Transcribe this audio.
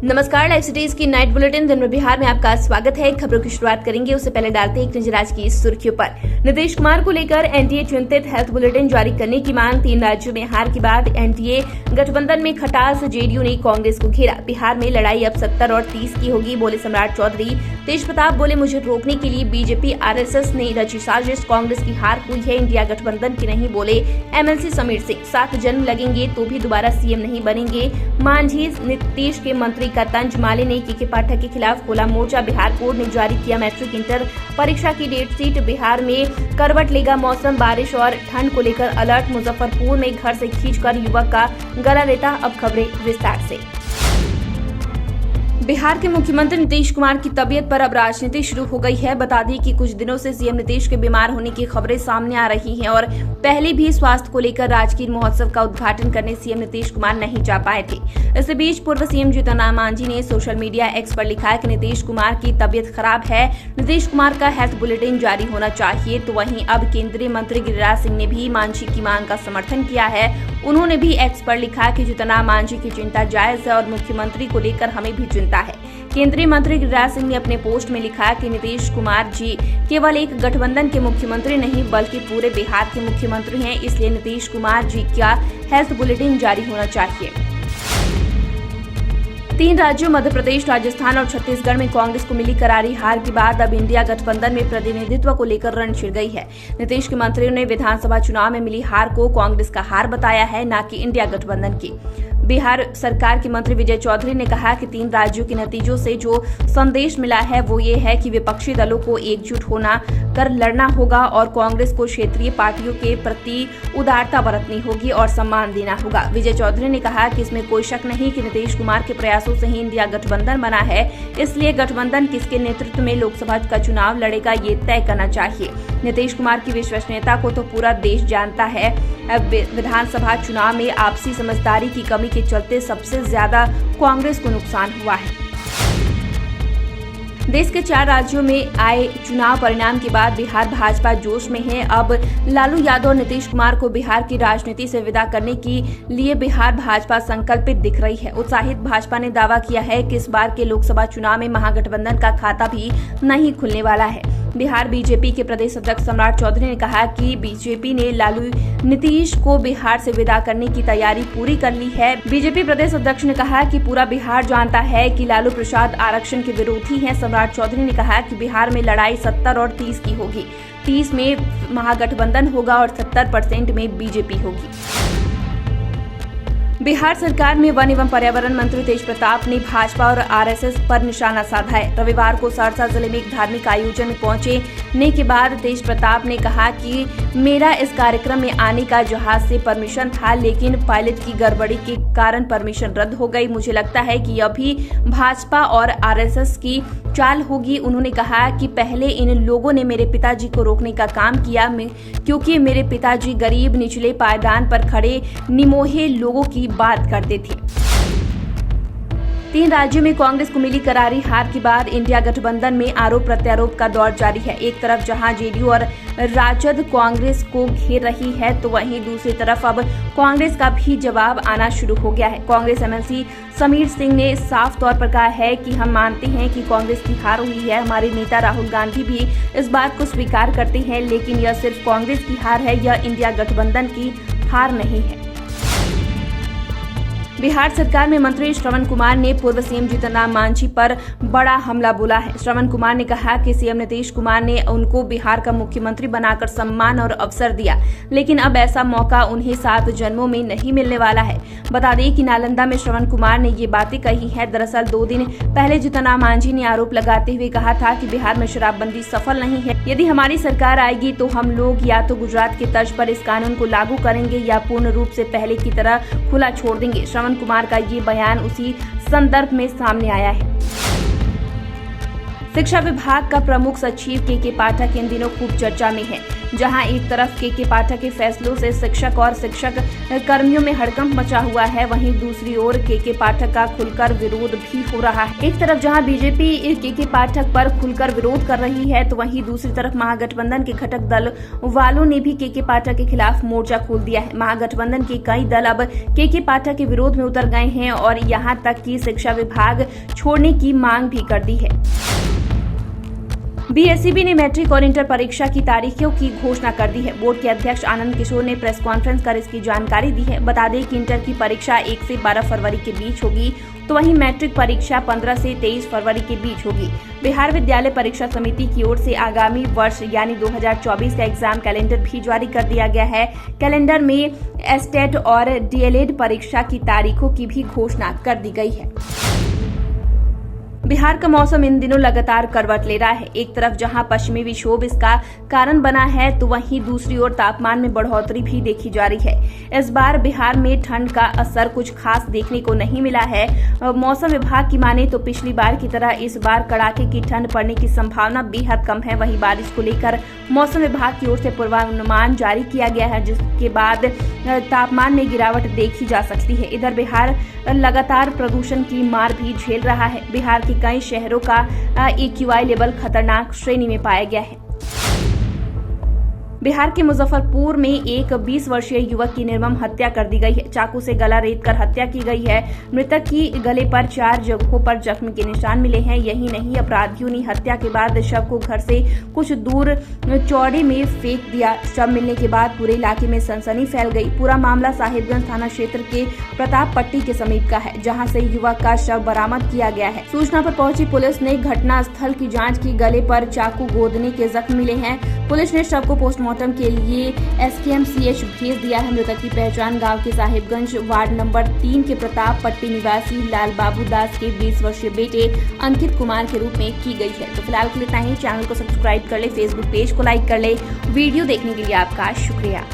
नमस्कार, live cities की night bulletin दिन में बिहार में आपका स्वागत है। खबरों की शुरुआत करेंगे, उससे पहले डालते हैं एक नजर आज की सुर्खियों पर। नीतीश कुमार को लेकर एनडीए चिंतित, हेल्थ बुलेटिन जारी करने की मांग। 3 राज्यों में हार के बाद एनडीए गठबंधन में खटास, जेडीयू ने कांग्रेस को घेरा। बिहार में लड़ाई अब 70 और 30 की होगी, बोले सम्राट चौधरी। तेज प्रताप बोले, मुझे रोकने के लिए बीजेपी आरएसएस ने रची साजिश। कांग्रेस की हार हुई है, इंडिया गठबंधन की नहीं, बोले एमएलसी समीर सिंह। 7 जन्म लगेंगे तो भी दोबारा सीएम नहीं बनेंगे, मांझी नीतीश के मंत्री का तंज। माले ने के पाठक के खिलाफ खोला मोर्चा। बिहार बोर्ड ने जारी किया मैट्रिक इंटर परीक्षा की डेट शीट। बिहार में करवट लेगा मौसम, बारिश और ठंड को लेकर अलर्ट। मुजफ्फरपुर में घर से खींचकर युवक का गला रेता। अब खबरें विस्तार से। बिहार के मुख्यमंत्री नीतीश कुमार की तबीयत पर अब राजनीति शुरू हो गई है। बता दें कि कुछ दिनों से सीएम नीतीश के बीमार होने की खबरें सामने आ रही हैं और पहले भी स्वास्थ्य को लेकर राजकीय महोत्सव का उद्घाटन करने सीएम नीतीश कुमार नहीं जा पाए थे। इस बीच पूर्व सीएम जीतन राम मांझी ने सोशल मीडिया एक्स पर लिखा है कि नीतीश कुमार की तबीयत खराब है, नीतीश कुमार का हेल्थ बुलेटिन जारी होना चाहिए। तो वहीं अब केंद्रीय मंत्री गिरिराज सिंह ने भी मांझी की मांग का समर्थन किया है। उन्होंने भी एक्स पर लिखा कि जीतन राम मांझी की चिंता जायज है और मुख्यमंत्री को लेकर हमें भी चिंता है। केंद्रीय मंत्री गिरिराज सिंह ने अपने पोस्ट में लिखा कि नीतीश कुमार जी केवल एक गठबंधन के मुख्यमंत्री नहीं बल्कि पूरे बिहार के मुख्यमंत्री हैं, इसलिए नीतीश कुमार जी का हेल्थ बुलेटिन जारी होना चाहिए। 3 राज्यों मध्य प्रदेश, राजस्थान और छत्तीसगढ़ में कांग्रेस को मिली करारी हार के बाद अब इंडिया गठबंधन में प्रतिनिधित्व को लेकर रण छिड़ गई है। नीतीश के मंत्रियों ने विधानसभा चुनाव में मिली हार को कांग्रेस का हार बताया है, न कि इंडिया गठबंधन की। बिहार सरकार के मंत्री विजय चौधरी ने कहा कि 3 राज्यों के नतीजों से जो संदेश मिला है वो ये है कि विपक्षी दलों को एकजुट होना कर लड़ना होगा और कांग्रेस को क्षेत्रीय पार्टियों के प्रति उदारता बरतनी होगी और सम्मान देना होगा। विजय चौधरी ने कहा कि इसमें कोई शक नहीं कि नीतीश कुमार के प्रयासों से ही इंडिया गठबंधन बना है, इसलिए गठबंधन किसके नेतृत्व में लोकसभा का चुनाव लड़ेगा ये तय करना चाहिए। नीतीश कुमार की विश्वसनीयता को तो पूरा देश जानता है। अब विधानसभा चुनाव में आपसी समझदारी की कमी के चलते सबसे ज्यादा कांग्रेस को नुकसान हुआ है। देश के 4 राज्यों में आए चुनाव परिणाम के बाद बिहार भाजपा जोश में है। अब लालू यादव और नीतीश कुमार को बिहार की राजनीति से विदा करने के लिए बिहार भाजपा संकल्पित दिख रही है। उत्साहित भाजपा ने दावा किया है कि इस बार के लोकसभा चुनाव में महागठबंधन का खाता भी नहीं खुलने वाला है। बिहार बीजेपी के प्रदेश अध्यक्ष सम्राट चौधरी ने कहा कि बीजेपी ने लालू नीतीश को बिहार से विदा करने की तैयारी पूरी कर ली है। बीजेपी प्रदेश अध्यक्ष ने कहा कि पूरा बिहार जानता है कि लालू प्रसाद आरक्षण के विरोधी हैं। सम्राट चौधरी ने कहा कि बिहार में लड़ाई 70 और 30 की होगी, 30 में महागठबंधन होगा और 70% में बीजेपी होगी। बिहार सरकार में वन एवं पर्यावरण मंत्री तेज प्रताप ने भाजपा और आरएसएस पर निशाना साधा है। रविवार को सहरसा जिले में एक धार्मिक आयोजन में पहुंचने के बाद तेज प्रताप ने कहा कि मेरा इस कार्यक्रम में आने का जहाज से परमिशन था, लेकिन पायलट की गड़बड़ी के कारण परमिशन रद्द हो गई। मुझे लगता है कि अभी भाजपा और आरएसएस की चाल होगी। उन्होंने कहा कि पहले इन लोगों ने मेरे पिताजी को रोकने का काम किया, क्योंकि मेरे पिताजी गरीब, निचले पायदान पर खड़े निमोहे लोगों की बात करते थे। 3 राज्यों में कांग्रेस को मिली करारी हार के बाद इंडिया गठबंधन में आरोप प्रत्यारोप का दौर जारी है। एक तरफ जहां जेडीयू और राजद कांग्रेस को घेर रही है, तो वहीं दूसरी तरफ अब कांग्रेस का भी जवाब आना शुरू हो गया है। कांग्रेस एमएलसी समीर सिंह ने साफ तौर पर कहा है कि हम मानते हैं कि कांग्रेस की हार हुई है। हमारे नेता राहुल गांधी भी इस बात को स्वीकार करते हैं, लेकिन यह सिर्फ कांग्रेस की हार है, यह इंडिया गठबंधन की हार नहीं है। बिहार सरकार में मंत्री श्रवण कुमार ने पूर्व सीएम जीतन राम मांझी पर बड़ा हमला बोला है। श्रवण कुमार ने कहा कि सीएम नीतीश कुमार ने उनको बिहार का मुख्यमंत्री बनाकर सम्मान और अवसर दिया, लेकिन अब ऐसा मौका उन्हें 7 जन्मों में नहीं मिलने वाला है। बता दें कि नालंदा में श्रवण कुमार ने ये बातें कही है। दरअसल 2 दिन पहले जीतन राम मांझी ने आरोप लगाते हुए कहा था कि बिहार में शराबबंदी सफल नहीं है। यदि हमारी सरकार आएगी तो हम लोग या तो गुजरात के तर्ज पर इस कानून को लागू करेंगे या पूर्ण रूप से पहले की तरह खुला छोड़ देंगे। श्रवण कुमार का ये बयान उसी संदर्भ में सामने आया है। शिक्षा विभाग का प्रमुख सचिव के पाठक इन दिनों खूब चर्चा में है। जहां एक तरफ के पाठक के फैसलों से शिक्षक और शिक्षक कर्मियों में हड़कंप मचा हुआ है, वहीं दूसरी ओर के पाठक का खुलकर विरोध भी हो रहा है। एक तरफ जहां बीजेपी के पाठक पर खुलकर विरोध कर रही है, तो वहीं दूसरी तरफ महागठबंधन के घटक दल वालों ने भी के पाठक के खिलाफ मोर्चा खोल दिया है। महागठबंधन के कई दल अब के पाठक के विरोध में उतर गए हैं और यहां तक कि शिक्षा विभाग छोड़ने की मांग भी कर दी है। बीएसईबी ने मैट्रिक और इंटर परीक्षा की तारीखों की घोषणा कर दी है। बोर्ड के अध्यक्ष आनंद किशोर ने प्रेस कॉन्फ्रेंस कर इसकी जानकारी दी है। बता दें कि इंटर की परीक्षा 1 से 12 फरवरी के बीच होगी, तो वहीं मैट्रिक परीक्षा 15 से 23 फरवरी के बीच होगी। बिहार विद्यालय परीक्षा समिति की ओर से आगामी वर्ष यानी 2024 का एग्जाम कैलेंडर भी जारी कर दिया गया है। कैलेंडर में एस्टेट और डीएलएड परीक्षा की तारीखों की भी घोषणा कर दी गई है। बिहार का मौसम इन दिनों लगातार करवट ले रहा है। एक तरफ जहां पश्चिमी विक्षोभ इसका कारण बना है, तो वहीं दूसरी ओर तापमान में बढ़ोतरी भी देखी जा रही है। इस बार बिहार में ठंड का असर कुछ खास देखने को नहीं मिला है। मौसम विभाग की माने तो पिछली बार की तरह इस बार कड़ाके की ठंड पड़ने की संभावना बेहद कम है। वहीं बारिश को लेकर मौसम विभाग की ओर से पूर्वानुमान जारी किया गया है, जिसके बाद तापमान में गिरावट देखी जा सकती है। इधर बिहार लगातार प्रदूषण की मार भी झेल रहा है। बिहार के कई शहरों का AQI लेवल खतरनाक श्रेणी में पाया गया है। बिहार के मुजफ्फरपुर में एक 20 वर्षीय युवक की निर्मम हत्या कर दी गई है। चाकू से गला रेतकर हत्या की गई है। मृतक की गले पर 4 जगहों पर जख्म के निशान मिले हैं। यही नहीं, अपराधियों ने हत्या के बाद शव को घर से कुछ दूर चौड़े में फेंक दिया। शव मिलने के बाद पूरे इलाके में सनसनी फैल गई। पूरा मामला साहिबगंज थाना क्षेत्र के प्रताप पट्टी के समीप का है, जहां से युवक का शव बरामद किया गया है। सूचना पर पहुंची पुलिस ने घटना स्थल की जाँच की। गले पर चाकू गोदने के जख्म मिले हैं। पुलिस ने शव को पोस्टमार्टम के लिए SKMCH भेज दिया है। मृतक की पहचान गांव के साहिबगंज वार्ड नंबर 3 के प्रताप पट्टी निवासी लाल बाबू दास के 20 वर्षीय बेटे अंकित कुमार के रूप में की गई है। तो फिलहाल के लिए इतना ही। चैनल को सब्सक्राइब कर ले, फेसबुक पेज को लाइक कर ले। वीडियो देखने के लिए आपका शुक्रिया।